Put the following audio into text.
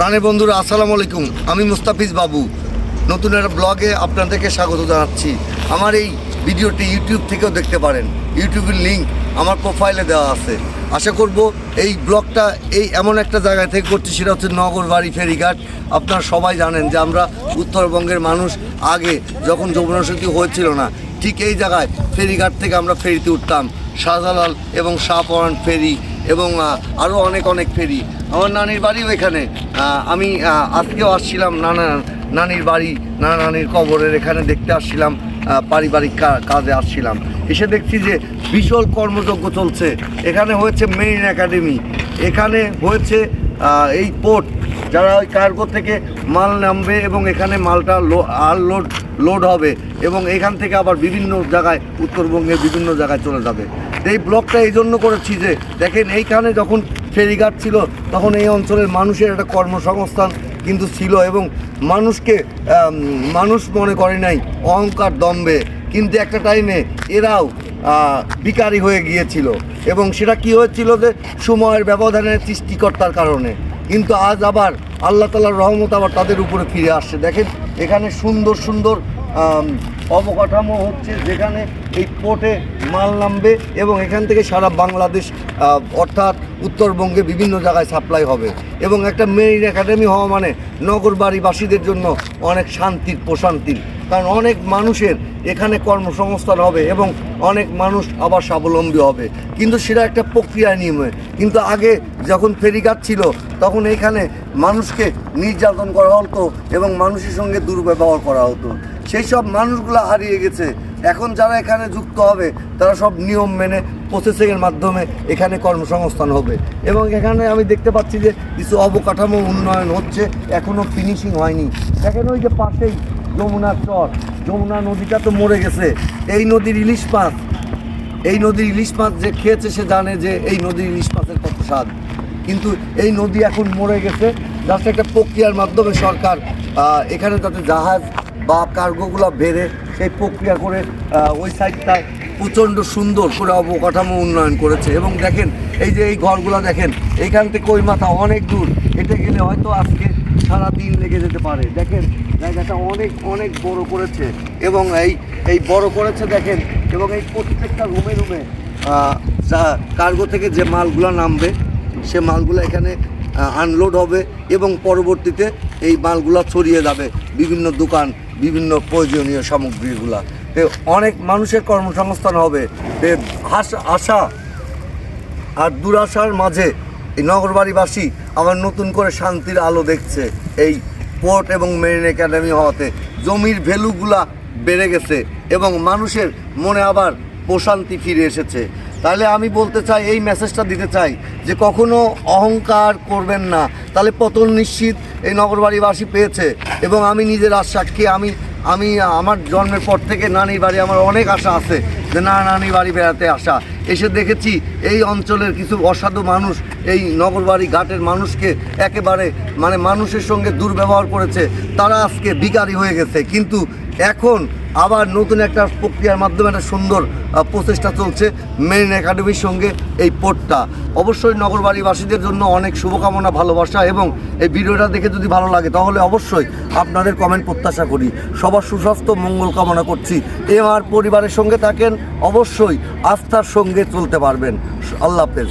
প্রাণের বন্ধুরা আসসালামু আলাইকুম। আমি মুস্তাফিজ বাবু নতুন একটা ব্লগে আপনাদেরকে স্বাগত জানাচ্ছি। আমার এই ভিডিওটি ইউটিউব থেকেও দেখতে পারেন, ইউটিউবের লিঙ্ক আমার প্রোফাইলে দেওয়া আছে। আশা করব এই ব্লগটা এমন একটা জায়গায় থেকে করছি, সেটা হচ্ছে নগরবাড়ি ফেরিঘাট। আপনারা সবাই জানেন যে আমরা উত্তরবঙ্গের মানুষ আগে যখন যমুনা সেতু হয়েছিল না, ঠিক এই জায়গায় ফেরিঘাট থেকে আমরা ফেরিতে উঠতাম, শাহজালাল এবং শাহপরান ফেরি এবং আরও অনেক ফেরি। আমার নানির বাড়িও এখানে। আমি আজকেও আসছিলাম নানির বাড়ি, নানির কবরের এখানে দেখতে আসছিলাম, পারিবারিক কাজে আসছিলাম। এসে দেখছি যে বিশাল কর্মযজ্ঞ চলছে। এখানে হয়েছে মেরিন একাডেমি, এখানে হয়েছে এই পোর্ট, যারা ওই কার্গো থেকে মাল নামবে এবং এখানে মালটা লোড হবে এবং এখান থেকে আবার বিভিন্ন জায়গায়, উত্তরবঙ্গের বিভিন্ন জায়গায় চলে যাবে। এই ব্লগটা এই জন্য করেছি যে দেখেন, এইখানে যখন ফেরিঘাট ছিল তখন এই অঞ্চলের মানুষের একটা কর্মসংস্থান কিন্তু ছিল এবং মানুষ মনে করে নাই অহংকার দম্বে, কিন্তু একটা টাইমে এরাও বিকারী হয়ে গিয়েছিল এবং সেটা কি হয়েছিল যে সময়ের ব্যবধানের সৃষ্টিকর্তার কারণে। কিন্তু আজ আবার আল্লাহ তাআলার রহমত আবার তাদের উপরে ফিরে আসছে। দেখেন এখানে সুন্দর অবকাঠামো হচ্ছে, যেখানে এই পোর্টে মাল নামবে এবং এখান থেকে সারা বাংলাদেশ অর্থাৎ উত্তরবঙ্গে বিভিন্ন জায়গায় সাপ্লাই হবে। এবং একটা মেরিন একাডেমি হওয়া মানে নগরবাড়িবাসীদের জন্য অনেক শান্তির প্রশান্তির, কারণ অনেক মানুষের এখানে কর্মসংস্থান হবে এবং অনেক মানুষ আবার স্বাবলম্বী হবে। কিন্তু সেটা একটা প্রক্রিয়া নিয়মে। কিন্তু আগে যখন ফেরিঘাট ছিল তখন এখানে মানুষকে নির্যাতন করা হতো এবং মানুষের সঙ্গে দুর্ব্যবহার করা হতো। সেই সব মানুষগুলো হারিয়ে গেছে। এখন যারা এখানে যুক্ত হবে তারা সব নিয়ম মেনে প্রসেসিংয়ের মাধ্যমে এখানে কর্মসংস্থান হবে। এবং এখানে আমি দেখতে পাচ্ছি যে কিছু অবকাঠামো উন্নয়ন হচ্ছে, এখনও ফিনিশিং হয়নি। দেখেন ওই যে পাশেই যমুনার চর, যমুনা নদীটা তো মরে গেছে। এই নদীর ইলিশ মাছ যে খেয়েছে সে জানে যে এই নদীর ইলিশ মাছের কত স্বাদ। কিন্তু এই নদী এখন মরে গেছে। জাস্ট একটা প্রক্রিয়ার মাধ্যমে সরকার এখানে যাতে জাহাজ বা কার্গোগুলো বেড়ে সেই প্রক্রিয়া করে ওই সাইডটায় প্রচণ্ড সুন্দর করে অবকাঠামো উন্নয়ন করেছে। এবং দেখেন এই যে এই ঘরগুলো দেখেন, এইখান থেকে ওই মাথা অনেক দূর হেঁটে গেলে হয়তো আজকে সারা দিন লেগে যেতে পারে। দেখেন জায়গাটা অনেক বড় করেছে এবং এই বড় করেছে দেখেন। এবং এই প্রত্যেকটা রুমে কার্গো থেকে যে মালগুলো নামবে সে মালগুলো এখানে আনলোড হবে এবং পরবর্তীতে এই মালগুলো ছড়িয়ে যাবে বিভিন্ন দোকান, বিভিন্ন প্রয়োজনীয় সামগ্রীগুলা। অনেক মানুষের কর্মসংস্থান হবে। আশা আর দুরাশার মাঝে এই নগরবাড়িবাসী আবার নতুন করে শান্তির আলো দেখছে। এই পোর্ট এবং মেরিন একাডেমি হওয়াতে জমির ভ্যালুগুলা বেড়ে গেছে এবং মানুষের মনে আবার প্রশান্তি ফিরে এসেছে। তাহলে আমি বলতে চাই, এই মেসেজটা দিতে চাই যে কখনো অহংকার করবেন না, তাহলে পতন নিশ্চিত এই নগরবাড়িবাসী পেয়েছে। এবং আমি নিজের সাক্ষী, আমি আমার জন্মের পর থেকে নানির বাড়ি আমার অনেক আশা আছে যে নানির বাড়ি বেড়াতে আসা। এসে দেখেছি এই অঞ্চলের কিছু অসাধু মানুষ এই নগরবাড়ি ঘাটের মানুষকে একেবারে মানুষের সঙ্গে দুর্ব্যবহার করেছে। তারা আজকে বিকারী হয়ে গেছে। কিন্তু এখন আবার নতুন একটা প্রক্রিয়ার মাধ্যমে একটা সুন্দর প্রচেষ্টা চলছে মেরিন একাডেমির সঙ্গে এই পোর্টটা। অবশ্যই নগরবাড়িবাসীদের জন্য অনেক শুভকামনা, ভালোবাসা। এবং এই ভিডিওটা দেখে যদি ভালো লাগে তাহলে অবশ্যই আপনাদের কমেন্ট প্রত্যাশা করি। সবার সুস্বাস্থ্য মঙ্গল কামনা করছি। আমার পরিবারের সঙ্গে থাকেন, অবশ্যই আস্থার সঙ্গে চলতে পারবেন। আল্লাহ হাফেজ।